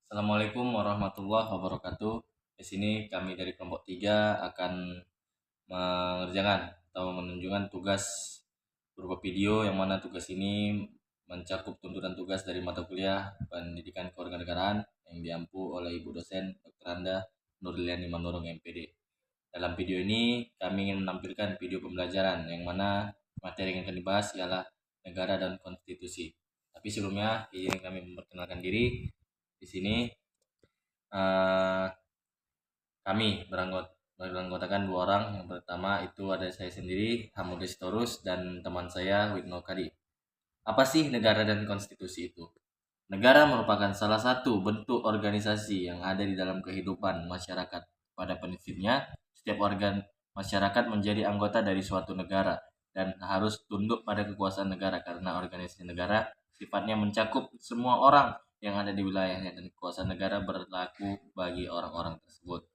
Assalamualaikum warahmatullahi wabarakatuh. Di sini kami dari kelompok 3 akan mengerjakan atau menunjukkan tugas berupa video yang mana tugas ini mencakup tuntutan tugas dari mata kuliah Pendidikan Kewarganegaraan yang diampu oleh Ibu dosen Dr. Anda Nurliani Manurung MPD. Dalam video ini kami ingin menampilkan video pembelajaran yang mana materi yang akan dibahas ialah negara dan konstitusi. Tapi sebelumnya izin kami memperkenalkan diri. Di sini eh, kami beranggotakan dua orang. Yang pertama itu ada saya sendiri, Hamudis Torus, dan teman saya, Witno Kadi. Apa sih negara dan konstitusi itu? Negara merupakan salah satu bentuk organisasi yang ada di dalam kehidupan masyarakat. Pada prinsipnya, setiap organ masyarakat menjadi anggota dari suatu negara dan harus tunduk pada kekuasaan negara karena organisasi negara sifatnya mencakup semua orang yang ada di wilayahnya dan kekuasaan negara berlaku bagi orang-orang tersebut.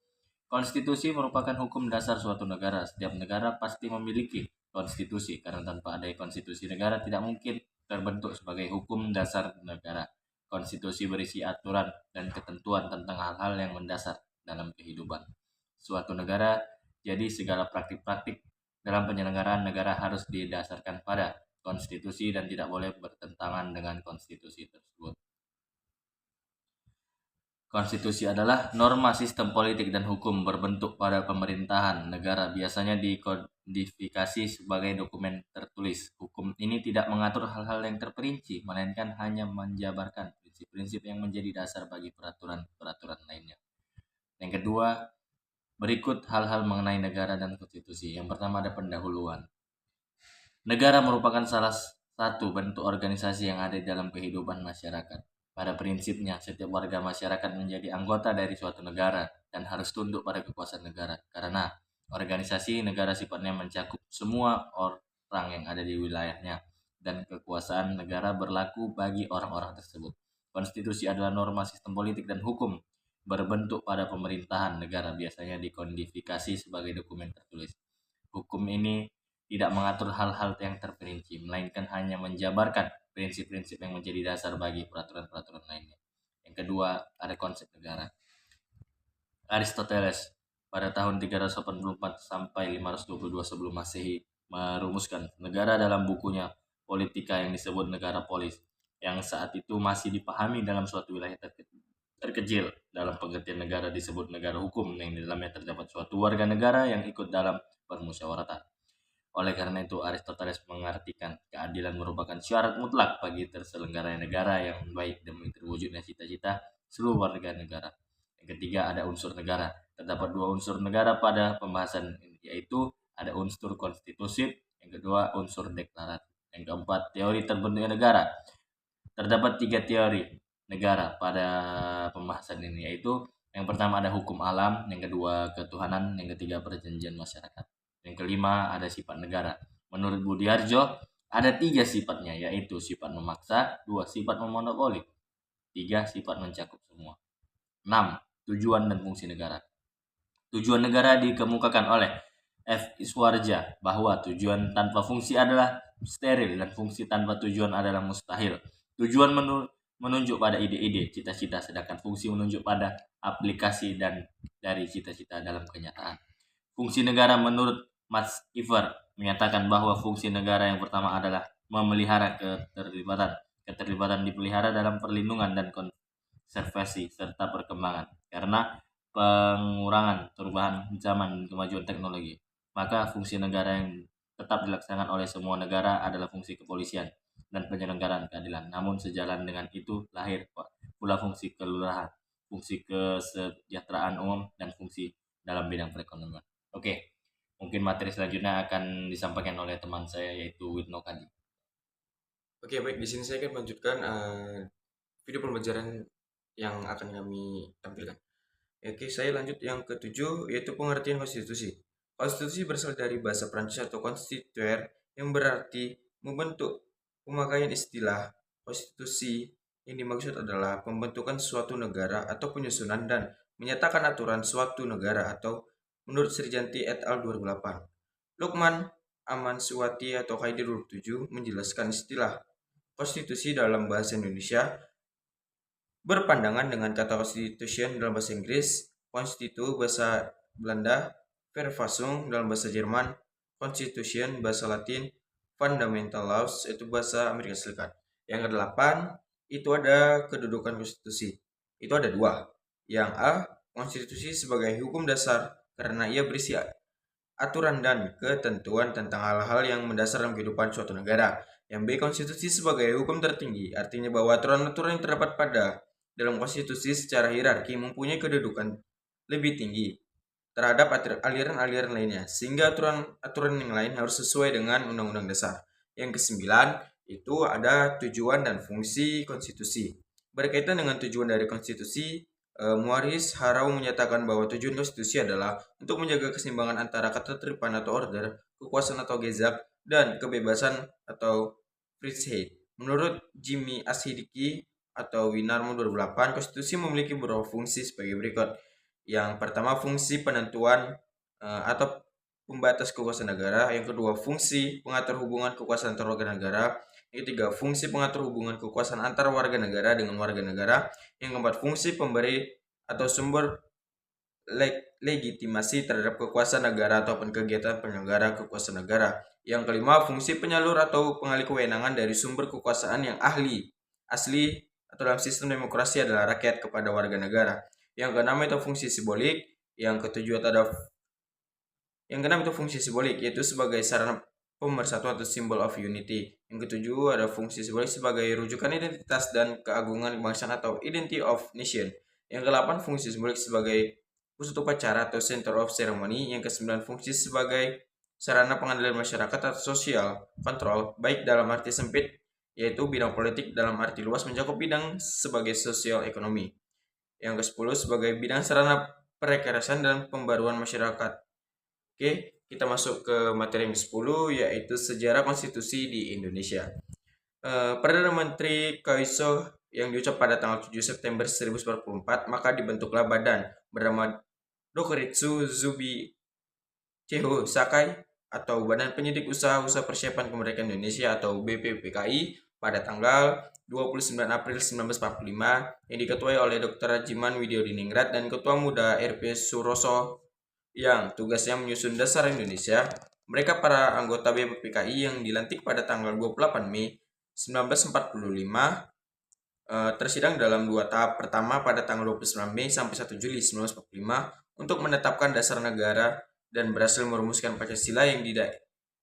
Konstitusi merupakan hukum dasar suatu negara. Setiap negara pasti memiliki konstitusi karena tanpa adanya konstitusi negara tidak mungkin terbentuk sebagai hukum dasar negara. Konstitusi berisi aturan dan ketentuan tentang hal-hal yang mendasar dalam kehidupan suatu negara. Jadi segala praktik-praktik dalam penyelenggaraan negara harus didasarkan pada konstitusi dan tidak boleh bertentangan dengan konstitusi tersebut. Konstitusi adalah norma sistem politik dan hukum berbentuk pada pemerintahan negara, biasanya dikodifikasi sebagai dokumen tertulis. Hukum ini tidak mengatur hal-hal yang terperinci, melainkan hanya menjabarkan prinsip-prinsip yang menjadi dasar bagi peraturan-peraturan lainnya. Yang kedua, berikut hal-hal mengenai negara dan konstitusi. Yang pertama ada pendahuluan. Negara merupakan salah satu bentuk organisasi yang ada di dalam kehidupan masyarakat. Pada prinsipnya, setiap warga masyarakat menjadi anggota dari suatu negara dan harus tunduk pada kekuasaan negara. Karena organisasi negara sifatnya mencakup semua orang yang ada di wilayahnya dan kekuasaan negara berlaku bagi orang-orang tersebut. Konstitusi adalah norma sistem politik dan hukum berbentuk pada pemerintahan negara, biasanya dikodifikasi sebagai dokumen tertulis. Hukum ini tidak mengatur hal-hal yang terperinci, melainkan hanya menjabarkan prinsip-prinsip yang menjadi dasar bagi peraturan-peraturan lainnya. Yang kedua, ada konsep negara. Aristoteles pada tahun 384 sampai 522 sebelum Masehi merumuskan negara dalam bukunya Politika yang disebut negara polis, yang saat itu masih dipahami dalam suatu wilayah terkecil. Dalam pengertian negara disebut negara hukum yang di dalamnya terdapat suatu warga negara yang ikut dalam permusyawaratan. Oleh karena itu, Aristoteles mengartikan keadilan merupakan syarat mutlak bagi terselenggaranya negara yang baik demi terwujudnya cita-cita seluruh warga negara. Yang ketiga, ada unsur negara. Terdapat dua unsur negara pada pembahasan ini, yaitu ada unsur konstitusi, yang kedua unsur deklaratif. Yang keempat, teori terbentuknya negara. Terdapat tiga teori negara pada pembahasan ini, yaitu yang pertama ada hukum alam, yang kedua ketuhanan, yang ketiga perjanjian masyarakat. Yang kelima ada sifat negara. Menurut Budiarjo ada tiga sifatnya, yaitu sifat memaksa, dua sifat memonopoli, tiga sifat mencakup semua. 6. Tujuan dan fungsi negara. Tujuan negara dikemukakan oleh F. Iswarja bahwa tujuan tanpa fungsi adalah steril dan fungsi tanpa tujuan adalah mustahil. Tujuan menunjuk pada ide-ide, cita-cita, sedangkan fungsi menunjuk pada aplikasi dan dari cita-cita dalam kenyataan. Fungsi negara menurut Max Iver menyatakan bahwa fungsi negara yang pertama adalah memelihara keterlibatan. Keterlibatan dipelihara dalam perlindungan dan konservasi serta perkembangan karena pengurangan perubahan zaman dan kemajuan teknologi. Maka fungsi negara yang tetap dilaksanakan oleh semua negara adalah fungsi kepolisian dan penyelenggaraan keadilan. Namun sejalan dengan itu lahir pula fungsi kelurahan, fungsi kesejahteraan umum, dan fungsi dalam bidang perekonomian. Oke, mungkin materi selanjutnya akan disampaikan oleh teman saya yaitu Witno Kadi. Oke, baik. Di sini saya akan melanjutkan video pembelajaran yang akan kami tampilkan. Oke, saya lanjut yang ketujuh, yaitu pengertian konstitusi. Konstitusi berasal dari bahasa Prancis atau constituer, yang berarti membentuk. Pemakaian istilah konstitusi yang dimaksud adalah pembentukan suatu negara atau penyusunan dan menyatakan aturan suatu negara atau menurut Srijanti et al. 2008. Lukman Aman Suwati atau Khaidir 7 menjelaskan istilah konstitusi dalam bahasa Indonesia berpandangan dengan kata constitution dalam bahasa Inggris, constitu bahasa Belanda, Verfassung dalam bahasa Jerman, constitution bahasa Latin, fundamental laws itu bahasa Amerika Serikat. Yang kedelapan, itu ada kedudukan konstitusi. Itu ada dua. Yang A, konstitusi sebagai hukum dasar karena ia berisi aturan dan ketentuan tentang hal-hal yang mendasar dalam kehidupan suatu negara. Yang B, konstitusi sebagai hukum tertinggi, artinya bahwa aturan-aturan yang terdapat pada dalam konstitusi secara hierarki mempunyai kedudukan lebih tinggi terhadap aliran-aliran lainnya, sehingga aturan-aturan yang lain harus sesuai dengan undang-undang dasar. Yang kesembilan, itu ada tujuan dan fungsi konstitusi. Berkaitan dengan tujuan dari konstitusi, Muaris Harau menyatakan bahwa tujuan konstitusi adalah untuk menjaga keseimbangan antara ketertiban atau order, kekuasaan atau gezak, dan kebebasan atau Freiheit. Menurut Jimmy Ashidiki atau Winarmo 2008, konstitusi memiliki beberapa fungsi sebagai berikut. Yang pertama, fungsi penentuan atau pembatas kekuasaan negara. Yang kedua, fungsi pengatur hubungan kekuasaan antar warga negara. Yang ketiga, fungsi pengatur hubungan kekuasaan antar warga negara dengan warga negara. Yang keempat, fungsi pemberi atau sumber legitimasi terhadap kekuasaan negara ataupun kegiatan penyelenggara kekuasaan negara. Yang kelima, fungsi penyalur atau pengalih kewenangan dari sumber kekuasaan yang asli atau dalam sistem demokrasi adalah rakyat kepada warga negara. Yang keenam itu fungsi simbolik. Yang keenam itu fungsi simbolik, yaitu sebagai sarana pemersatuan atau symbol of unity. Yang ketujuh ada fungsi simbolik sebagai rujukan identitas dan keagungan kebangsaan atau identity of nation. Yang kedelapan, fungsi simbolik sebagai pusat upacara atau center of ceremony. Yang kesembilan, fungsi sebagai sarana pengadilan masyarakat atau social control, baik dalam arti sempit, yaitu bidang politik, dalam arti luas mencakup bidang sebagai sosial ekonomi. Yang ke-10 sebagai bidang sarana perekerasan dan pembaruan masyarakat. Oke, kita masuk ke materi yang ke-10, yaitu sejarah konstitusi di Indonesia. Perdana Menteri Kaiso yang diucap pada tanggal 7 September 1944, maka dibentuklah badan bernama Dokuritsu Zubi Cheho Sakai atau Badan Penyidik Usaha-Usaha Persiapan Kemerdekaan Indonesia atau BPPKI pada tanggal 29 April 1945 yang diketuai oleh Dr. Rajiman Widyodiningrat dan Ketua Muda RP Suroso yang tugasnya menyusun dasar Indonesia. Mereka para anggota BPPKI yang dilantik pada tanggal 28 Mei 1945 tersidang dalam dua tahap. Pertama pada tanggal 29 Mei sampai 1 Juli 1945 untuk menetapkan dasar negara dan berhasil merumuskan Pancasila yang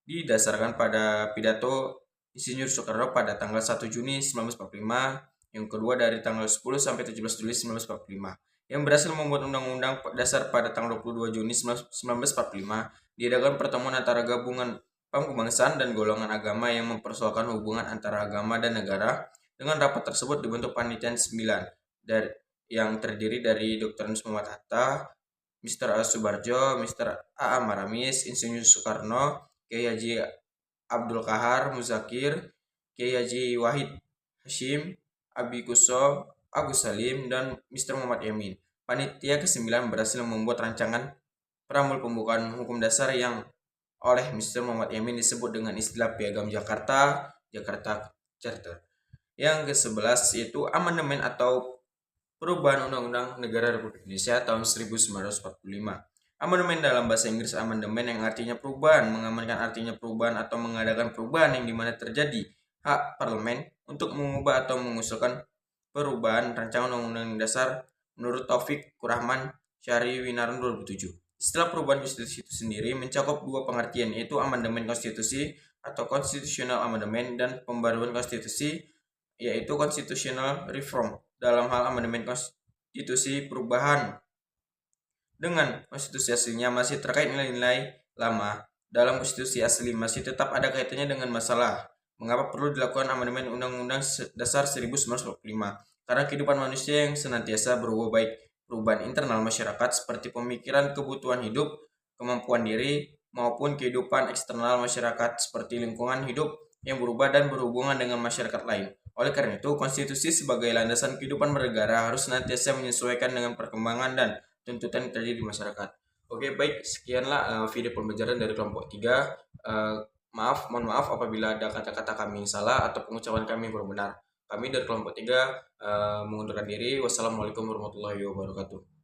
didasarkan pada pidato Insinyur Soekarno pada tanggal 1 Juni 1945. Yang kedua dari tanggal 10 sampai 17 Juli 1945 yang berhasil membuat Undang-Undang Dasar pada tanggal 22 Juni 1945. Diadakan pertemuan antara gabungan paham kebangsaan dan golongan agama yang mempersoalkan hubungan antara agama dan negara. Dengan rapat tersebut dibentuk Panitia 9 yang terdiri dari Dr. Muhammad Hatta, Mr. A. Subarjo, Mr. A. Maramis, Insinyur Soekarno, Kiai Haji Abdul Kahar Muzakir, Kiai Haji Wahid Hashim, Abi Kuso, Agus Salim, dan Mr. Muhammad Yamin. Panitia ke-9 berhasil membuat rancangan preambul pembukaan hukum dasar yang oleh Mr. Muhammad Yamin disebut dengan istilah Piagam Jakarta Charter. Yang ke-11 yaitu amandemen atau perubahan Undang-Undang Negara Republik Indonesia tahun 1945. Amandemen dalam bahasa Inggris amandemen yang artinya perubahan, mengamankan artinya perubahan atau mengadakan perubahan yang dimana terjadi hak parlemen untuk mengubah atau mengusulkan perubahan rancangan Undang-Undang Dasar menurut Taufik Kurahman Syari Winarno 2007. Istilah perubahan konstitusi itu sendiri mencakup dua pengertian, yaitu amandemen konstitusi atau constitutional amendment dan pembaruan konstitusi, yaitu constitutional reform. Dalam hal amandemen konstitusi, perubahan dengan konstitusi aslinya masih terkait nilai-nilai lama. Dalam konstitusi asli masih tetap ada kaitannya dengan masalah mengapa perlu dilakukan amandemen Undang-Undang Dasar 1945. Karena kehidupan manusia yang senantiasa berubah, baik perubahan internal masyarakat seperti pemikiran, kebutuhan hidup, kemampuan diri, maupun kehidupan eksternal masyarakat seperti lingkungan hidup yang berubah dan berhubungan dengan masyarakat lain. Oleh karena itu, konstitusi sebagai landasan kehidupan bernegara harus senantiasa menyesuaikan dengan perkembangan dan tuntutan yang terjadi di masyarakat. Oke, baik, sekianlah video pembelajaran dari kelompok 3. Mohon maaf apabila ada kata-kata kami yang salah atau pengucapan kami yang kurang benar. Kami dari kelompok 3 mengundurkan diri. Wassalamualaikum warahmatullahi wabarakatuh.